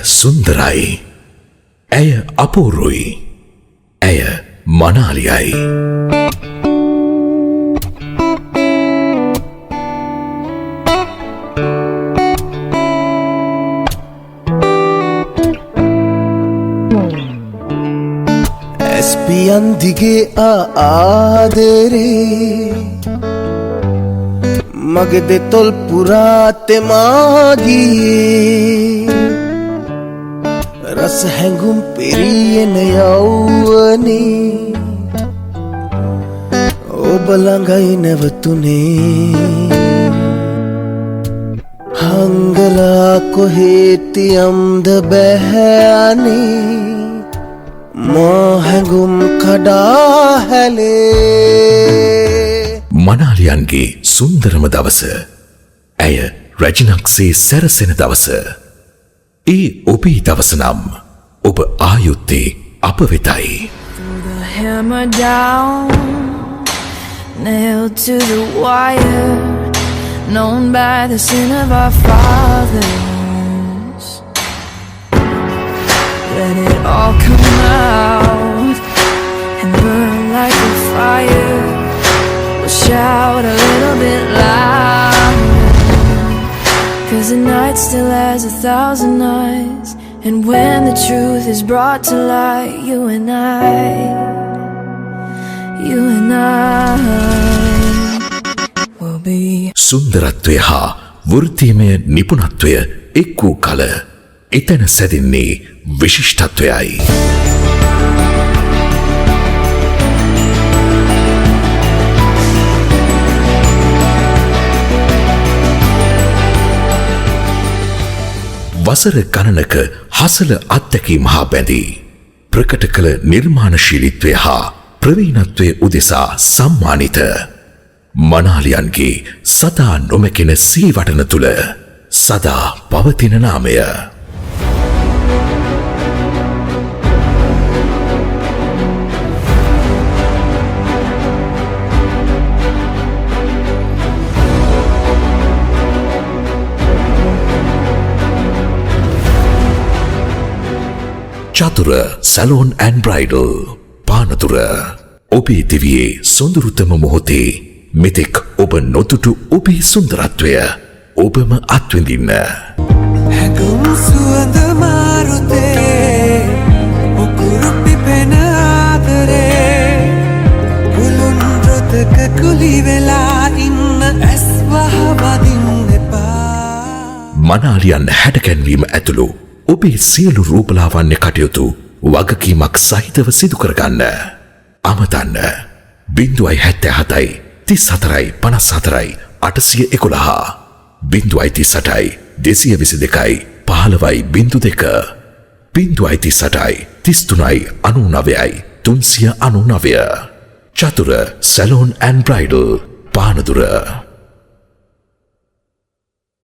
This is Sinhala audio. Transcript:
සුන්දරයි. ඇය අපූරුයි. ඇය මනාලියයි. එස්පියන් දිගේ ආදරේ මගේ දෙතොල් පුරා තෙමාගියේ රස හැඟුම් පිරියෙන යවුවනේ ඔබ ළඟයි නැවතුනේ හංගලා කොහෙතියම්ද බැහැනේ මා හැඟුම් කඩා හැලේ. මනාලියන්ගේ සුන්දරම දවස. ඇය රැජිනක්සේ සැරසෙන දවස. ඒ ඔබේ දවස නම් ඔබ ආයුත්තේ අප වෙතයි. The hammer down, nailed to the wire, known by the sin of our fathers. Let it all come out and burn like a fire. We'll shout a little bit louder, 'cause the night still has 1,000 eyes. And when the truth is brought to light, you and I will be. සුන්දරත්වය හා වෘත්තීමය නිපුණත්වය එක් වූ කල එතන සැදින්නේ විශිෂ්ටත්වයයි. වසර ගණනක හසල අත්දැකීම් හා බැඳී ප්‍රකට කළ නිර්මාණශීලීත්වය හා ප්‍රවීණත්වය උදෙසා සම්මානිත මනාලියන්ගේ සදා නොමැකෙන සීවටන තුළ සදා පවතින නාමය. චතුර සැලෝන් ඇන් බ්‍රයිඩල් පානතුර ඔබේ දිවියේ සොඳුරුතම මොහොතේ මෙතෙක් ඔබ නොදුටු ඔබේ සුන්දරත්වය ඔබම අත්විඳින්න. හැඟුම් සුවඳ මාරුතේ උකුරු පිපෙන ආදරේ පුළුන් රොතක කුලි වෙලා ඉන්න ඇස් වහවදින්න එපා. මනාලියන් හැඩකැන්වීම ඇතුළු ඔබේ සියලු රූපලාවන්‍ය කටයුතු වගකීමක් සහිතව සිදු කරගන්න. අමතන්න 077 34 54 811 038 222 15 02 038 33 99 399 චතුර සැලෝන් ඇන් බ්‍රයිඩල් පානදුර.